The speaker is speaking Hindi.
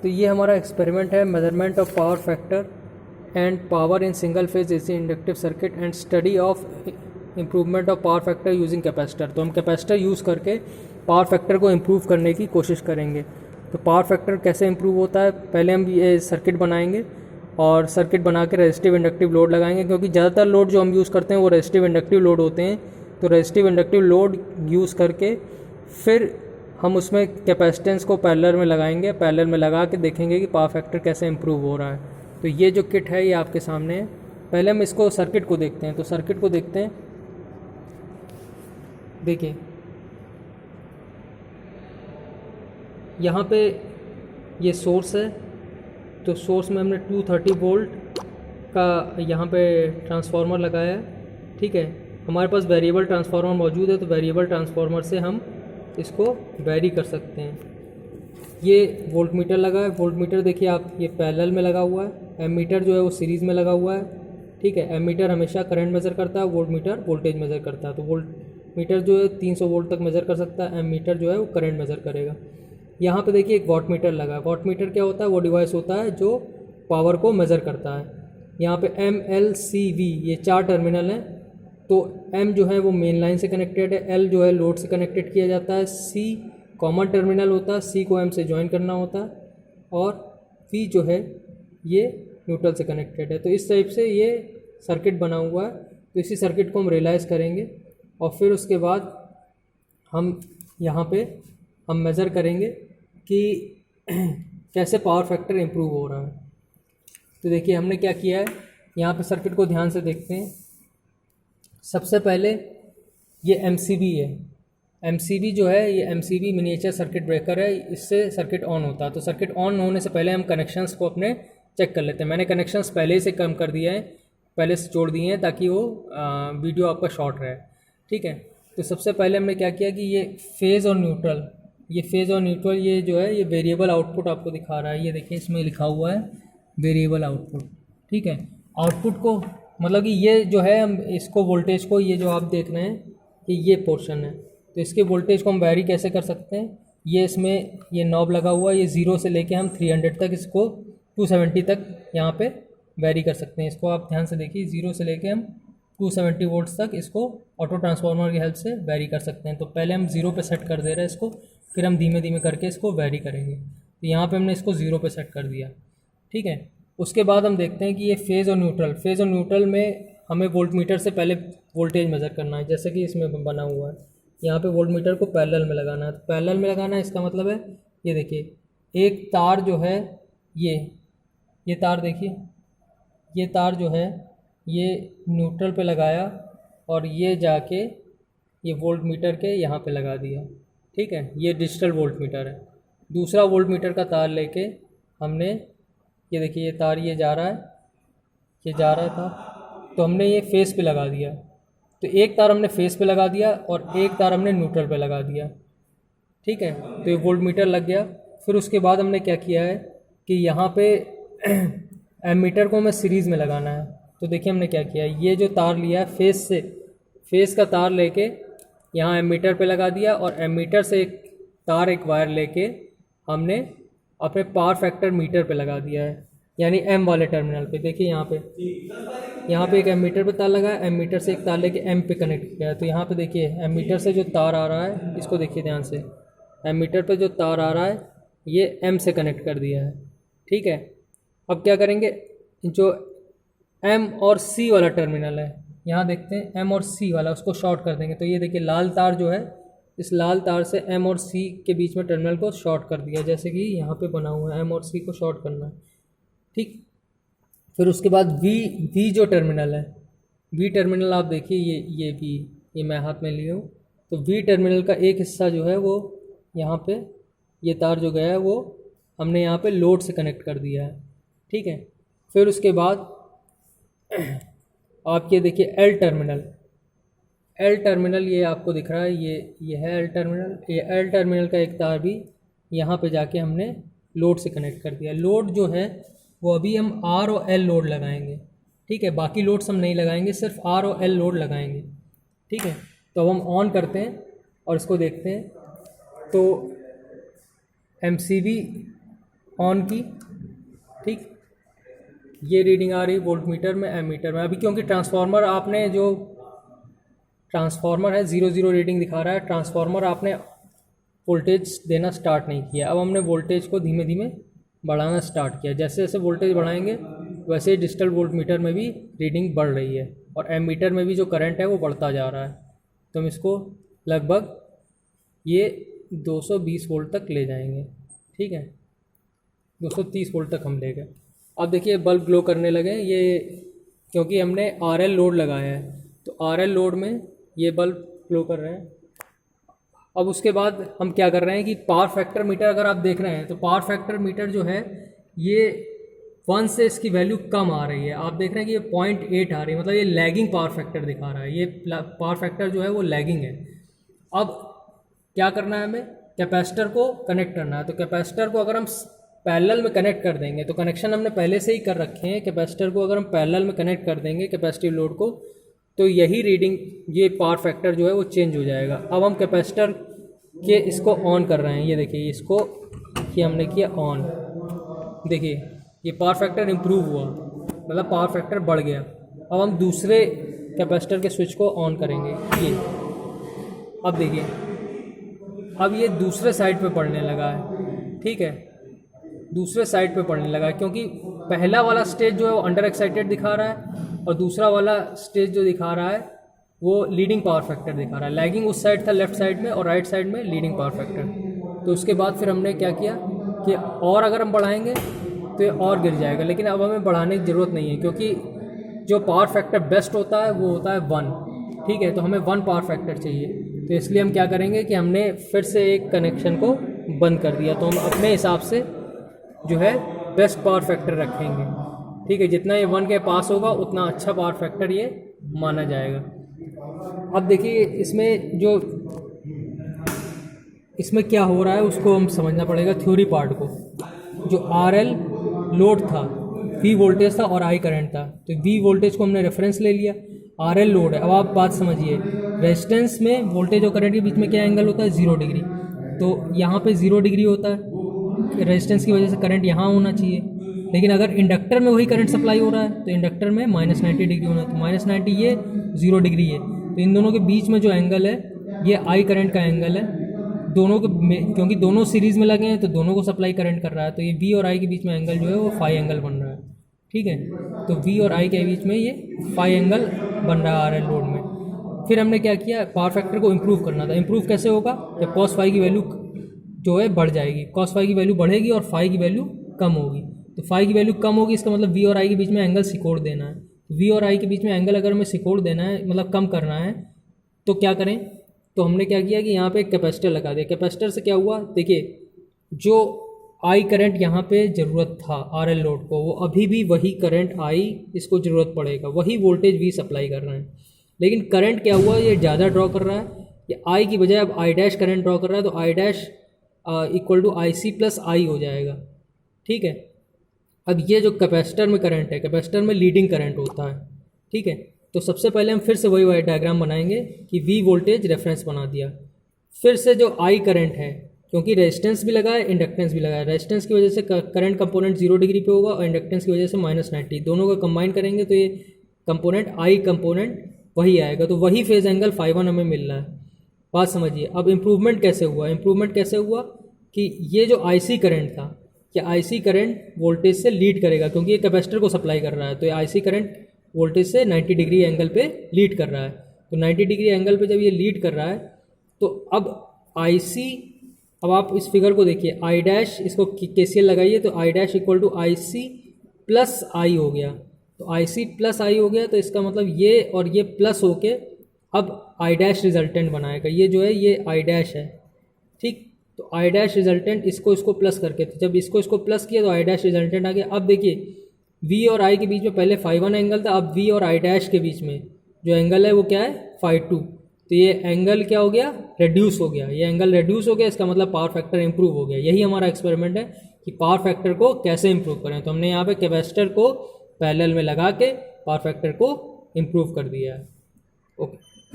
तो ये हमारा एक्सपेरिमेंट है, measurement of power factor and power in single phase AC inductive circuit and study of improvement of power factor using capacitor. तो हम कैपेसिटर यूज़ करके पावर फैक्टर को इम्प्रूव करने की कोशिश करेंगे। तो पावर फैक्टर कैसे इम्प्रूव होता है, पहले हम ये सर्किट बनाएंगे और सर्किट बना के रेजिस्टिव इंडक्टिव लोड लगाएंगे, क्योंकि ज़्यादातर लोड जो हम यूज़ करते हैं वो रेजिस्टिव इंडक्टिव लोड होते हैं। तो रेजिस्टिव इंडक्टिव लोड यूज़ करके फिर हम उसमें कैपेसिटेंस को पैरेलल में लगाएंगे, पैरेलल में लगा के देखेंगे कि पावर फैक्टर कैसे इम्प्रूव हो रहा है। तो ये जो किट है ये आपके सामने है। पहले हम इसको सर्किट को देखते हैं। तो सर्किट को देखते हैं, देखिए यहाँ पे ये सोर्स है। तो सोर्स में हमने 230 वोल्ट का यहाँ पे ट्रांसफार्मर लगाया है, ठीक है। हमारे पास वेरिएबल ट्रांसफार्मर मौजूद है, तो वेरिएबल ट्रांसफार्मर से हम इसको वेरी कर सकते हैं। ये वोल्ट मीटर लगा है। वोल्ट मीटर देखिए आप, ये पैरेलल में लगा हुआ है। एम मीटर जो है वो सीरीज़ में लगा हुआ है, ठीक है। एम मीटर हमेशा करंट मेज़र करता है, वोल्ट मीटर वोल्टेज मेज़र करता है। तो वोल्ट मीटर जो है 300 वोल्ट तक मेज़र कर सकता है, एम मीटर जो है वो करंट मेज़र करेगा। यहाँ पे देखिए एक वॉट मीटर लगा है। वॉट मीटर क्या होता है, वो डिवाइस होता है जो पावर को मेज़र करता है। यहाँ पे एम एल सी वी ये 4 टर्मिनल हैं। तो एम जो है वो मेन लाइन से कनेक्टेड है, एल जो है लोड से कनेक्टेड किया जाता है, सी कॉमन टर्मिनल होता है, सी को एम से ज्वाइन करना होता है, और वी जो है ये न्यूट्रल से कनेक्टेड है। तो इस टाइप से ये सर्किट बना हुआ है। तो इसी सर्किट को हम रियलाइज़ करेंगे और फिर उसके बाद हम यहाँ पे हम मेज़र करेंगे कि कैसे पावर फैक्टर इम्प्रूव हो रहा है। तो देखिए हमने क्या किया है, यहाँ पे सर्किट को ध्यान से देखते हैं। सबसे पहले ये MCB है। MCB जो है ये MCB मिनिएचर सर्किट ब्रेकर है, इससे सर्किट ऑन होता है। तो सर्किट ऑन होने से पहले हम कनेक्शंस को अपने चेक कर लेते हैं। मैंने कनेक्शंस पहले से कम कर दिया है, पहले से जोड़ दिए हैं ताकि वो वीडियो आपका शॉर्ट रहे, ठीक है। तो सबसे पहले हमने क्या किया कि ये फेज़ और न्यूट्रल, ये फेज़ और न्यूट्रल ये जो है ये वेरिएबल आउटपुट आपको दिखा रहा है। ये देखिए इसमें लिखा हुआ है वेरिएबल आउटपुट, ठीक है। आउटपुट को मतलब कि ये जो है हम इसको वोल्टेज को, ये जो आप देख रहे हैं कि ये पोर्शन है, तो इसके वोल्टेज को हम वैरी कैसे कर सकते हैं। ये इसमें ये नॉब लगा हुआ है, ये 0 से लेके हम 300 तक, इसको 270 तक यहाँ पे वैरी कर सकते हैं। इसको आप ध्यान से देखिए, 0 से लेके हम 270 वोल्ट्स तक इसको ऑटो ट्रांसफार्मर की हेल्प से वैरी कर सकते हैं। तो पहले हम 0 पे सेट कर दे रहे हैं इसको, फिर हम धीमे धीमे करके इसको वैरी करेंगे। तो यहाँ पे हमने इसको 0 पे सेट कर दिया, ठीक है। उसके बाद हम देखते हैं कि ये फेज़ और न्यूट्रल में हमें वोल्ट मीटर से पहले वोल्टेज मेज़र करना है, जैसे कि इसमें बना हुआ है। यहाँ पे वोल्ट मीटर को पैरेलल में लगाना है। तो पैरेलल में लगाना है इसका मतलब है ये देखिए एक तार जो है ये तार देखिए, ये तार जो है ये न्यूट्रल पे लगाया और ये जाके ये वोल्ट मीटर के यहाँ पे लगा दिया, ठीक है। ये डिजिटल वोल्ट मीटर है। दूसरा वोल्ट मीटर का तार लेके हमने ये देखिए ये तार ये जा रहा है, ये जा रहा था, तो हमने ये फेस पे लगा दिया। तो एक तार हमने फेस पे लगा दिया और एक तार हमने न्यूट्रल पे लगा दिया, ठीक है। तो ये वोल्ट मीटर लग गया। फिर उसके बाद हमने क्या किया है कि यहाँ पे एमीटर को हमें सीरीज़ में लगाना है। तो देखिए हमने क्या किया, ये जो तार लिया है फेस से, फेस का तार लेके यहाँ एमीटर पे लगा दिया और एमीटर से एक वायर लेके हमने अपने पावर फैक्टर मीटर पे लगा दिया है, यानी एम वाले टर्मिनल पे। देखिए यहाँ पे एक एमीटर पे तार लगा है, एमीटर से एक तार लेके एम पे कनेक्ट किया है। तो यहाँ पे देखिए एमीटर से जो तार आ रहा है, इसको देखिए ध्यान से, एमीटर पे जो तार आ रहा है ये एम से कनेक्ट कर दिया है, ठीक है। अब क्या करेंगे, जो एम और सी वाला टर्मिनल है, यहाँ देखते हैं एम और सी वाला, उसको शॉर्ट कर देंगे। तो ये देखिए लाल तार जो है, इस लाल तार से एम और सी के बीच में टर्मिनल को शॉर्ट कर दिया, जैसे कि यहाँ पे बना हुआ है, एम और सी को शॉर्ट करना है, ठीक। फिर उसके बाद वी जो टर्मिनल है, वी टर्मिनल आप देखिए ये वी, ये मैं हाथ में लिया हूँ। तो वी टर्मिनल का एक हिस्सा जो है वो यहाँ पे ये तार जो गया है वो हमने यहाँ पे लोड से कनेक्ट कर दिया है, ठीक है। फिर उसके बाद आप ये देखिए एल टर्मिनल ये आपको दिख रहा है, ये है एल टर्मिनल। ये एल टर्मिनल का एक तार भी यहाँ पे जाके हमने लोड से कनेक्ट कर दिया। लोड जो है वो अभी हम आर और एल लोड लगाएंगे, ठीक है। बाकी लोड्स हम नहीं लगाएंगे, सिर्फ आर और एल लोड लगाएंगे, ठीक है। तो अब हम ऑन करते हैं और इसको देखते हैं। तो MCB ऑन की, ठीक, ये रीडिंग आ रही वोल्ट मीटर में, एमीटर में। अभी क्योंकि ट्रांसफार्मर आपने जो ट्रांसफार्मर है 0 रीडिंग दिखा रहा है, ट्रांसफार्मर आपने वोल्टेज देना स्टार्ट नहीं किया। अब हमने वोल्टेज को धीमे धीमे बढ़ाना स्टार्ट किया। जैसे जैसे वोल्टेज बढ़ाएंगे वैसे ही डिजिटल वोल्ट मीटर में भी रीडिंग बढ़ रही है और एमीटर में भी जो करंट है वो बढ़ता जा रहा है। तो हम इसको लगभग ये 220 वोल्ट तक ले जाएंगे, ठीक है, 230 वोल्ट तक हम ले गए। अब देखिए बल्ब ग्लो करने लगे, ये क्योंकि हमने आरएल लोड लगाया है, तो आरएल लोड में ये बल्ब ग्लो कर रहे हैं। अब उसके बाद हम क्या कर रहे हैं कि पावर फैक्टर मीटर अगर आप देख रहे हैं तो पावर फैक्टर मीटर जो है ये 1 से इसकी वैल्यू कम आ रही है। आप देख रहे हैं कि ये 0.8 आ रही है, मतलब ये लैगिंग पावर फैक्टर दिखा रहा है। ये पावर फैक्टर जो है वो लैगिंग है। अब क्या करना है, हमें कैपेसिटर को कनेक्ट करना है। तो कैपेसिटर को अगर हम पैरेलल में कनेक्ट कर देंगे, तो कनेक्शन हमने पहले से ही कर रखे हैं, कैपेसिटर को अगर हम पैरेलल में कनेक्ट कर देंगे कैपेसिटिव लोड को, तो यही रीडिंग, ये पावर फैक्टर जो है वो चेंज हो जाएगा। अब हम कैपेसिटर के इसको ऑन कर रहे हैं, ये देखिए इसको ये हमने किया ऑन, देखिए ये पावर फैक्टर इम्प्रूव हुआ, मतलब पावर फैक्टर बढ़ गया। अब हम दूसरे कैपेसिटर के स्विच को ऑन करेंगे, ये अब देखिए अब ये दूसरे साइड पे पढ़ने लगा है, ठीक है, दूसरे साइड पे पढ़ने लगा है, क्योंकि पहला वाला स्टेज जो है वो अंडर एक्साइटेड दिखा रहा है और दूसरा वाला स्टेज जो दिखा रहा है वो लीडिंग पावर फैक्टर दिखा रहा है। लैगिंग उस साइड था लेफ्ट साइड में और राइट साइड में लीडिंग पावर फैक्टर। तो उसके बाद फिर हमने क्या किया कि और अगर हम बढ़ाएंगे तो ये और गिर जाएगा, लेकिन अब हमें बढ़ाने की ज़रूरत नहीं है, क्योंकि जो पावर फैक्टर बेस्ट होता है वो होता है 1, ठीक है। तो हमें 1 पावर फैक्टर चाहिए, तो इसलिए हम क्या करेंगे कि हमने फिर से एक कनेक्शन को बंद कर दिया। तो हम अपने हिसाब से जो है बेस्ट पावर फैक्टर रखेंगे, ठीक है। जितना ये 1 के पास होगा उतना अच्छा पावर फैक्टर ये माना जाएगा। अब देखिए इसमें क्या हो रहा है उसको हम समझना पड़ेगा, थ्योरी पार्ट को। जो आरएल लोड था, वी वोल्टेज था और आई करंट था, तो वी वोल्टेज को हमने रेफरेंस ले लिया, आरएल लोड है। अब आप बात समझिए, रेजिस्टेंस में वोल्टेज और करंट के बीच में क्या एंगल होता है, 0 डिग्री। तो यहाँ पे 0 डिग्री होता है, रेजिस्टेंस की वजह से करंट यहाँ होना चाहिए, लेकिन अगर इंडक्टर में वही करंट सप्लाई हो रहा है तो इंडक्टर में -90 डिग्री होना है। तो -90 ये 0 डिग्री है, तो इन दोनों के बीच में जो एंगल है ये आई करंट का एंगल है। दोनों के क्योंकि दोनों सीरीज़ में लगे हैं तो दोनों को सप्लाई करंट कर रहा है, तो ये वी और आई के बीच में एंगल जो है वो फाई एंगल बन रहा है, ठीक है। तो वी और आई के बीच में ये फाई एंगल बन रहा है आरएल लोड में। फिर हमने क्या किया, पावर फैक्टर को इम्प्रूव करना था। इम्प्रूव कैसे होगा, जब कॉस फाई की वैल्यू जो है बढ़ जाएगी, कॉस फाई की वैल्यू बढ़ेगी और फाई की वैल्यू कम होगी। तो फाई की वैल्यू कम होगी, इसका मतलब वी और आई के बीच में एंगल सिकोड़ देना है। वी और आई के बीच में एंगल अगर हमें सिकोड़ देना है, मतलब कम करना है, तो क्या करें, तो हमने क्या किया कि यहाँ पे एक कैपेसिटर लगा दिया। कैपेसिटर से क्या हुआ, देखिए जो आई करंट यहाँ पे ज़रूरत था आरएल लोड को, वो अभी भी वही करंट आई इसको ज़रूरत पड़ेगा, वही वोल्टेज वी सप्लाई कर रहे हैं। लेकिन करंट क्या हुआ, ये ज़्यादा ड्रॉ कर रहा है, ये आई की बजाय अब आई डैश करंट ड्रॉ कर रहा है, तो I dash equal to I C plus I हो जाएगा, ठीक है। अब ये जो कैपेसिटर में करंट है, कैपेसिटर में लीडिंग करंट होता है, ठीक है। तो सबसे पहले हम फिर से वही डायग्राम बनाएंगे कि वी वोल्टेज रेफरेंस बना दिया। फिर से जो आई करंट है, क्योंकि रेजिस्टेंस भी लगा है इंडक्टेंस भी लगा है, रेजिस्टेंस की वजह से करंट कंपोनेंट 0 डिग्री पे होगा और इंडक्टेंस की वजह से -90, दोनों को कंबाइन करेंगे तो ये कंपोनेंट आई कंपोनेंट वही आएगा, तो वही फेज एंगल ∅1 हमें मिल रहा है। बात समझिए। अब इम्प्रूवमेंट कैसे हुआ, इम्प्रूवमेंट कैसे हुआ कि ये जो आईसी करंट था, कि आईसी करंट वोल्टेज से लीड करेगा, क्योंकि ये कैपेसिटर को सप्लाई कर रहा है, तो ये आईसी करंट वोल्टेज से 90 डिग्री एंगल पे लीड कर रहा है। तो 90 डिग्री एंगल पे जब ये लीड कर रहा है तो अब आईसी, अब आप इस फिगर को देखिए, आई डैश, इसको केसीएल लगाइए तो I dash equal to I C plus I हो गया। तो आई सी प्लस आई हो गया, तो इसका मतलब ये और ये प्लस होके अब आई डैश रिजल्टेंट बनाएगा। ये जो है ये आई डैश है, ठीक। तो आई डैश रिजल्टेंट इसको प्लस करके, तो जब इसको प्लस किया तो आई डैश रिजल्टेंट आ गया। अब देखिए वी और आई के बीच में पहले ∅1 एंगल था, अब वी और आई डैश के बीच में जो एंगल है वो क्या है, ∅2। तो ये एंगल क्या हो गया, रेड्यूस हो गया, ये एंगल रेड्यूस हो गया, इसका मतलब पावर फैक्टर इंप्रूव हो गया। यही हमारा एक्सपेरिमेंट है कि पावर फैक्टर को कैसे इंप्रूव करें। तो हमने यहाँ पे कैपेसिटर को पैरेलल में लगा के पावर फैक्टर को इंप्रूव कर दिया है। ओके।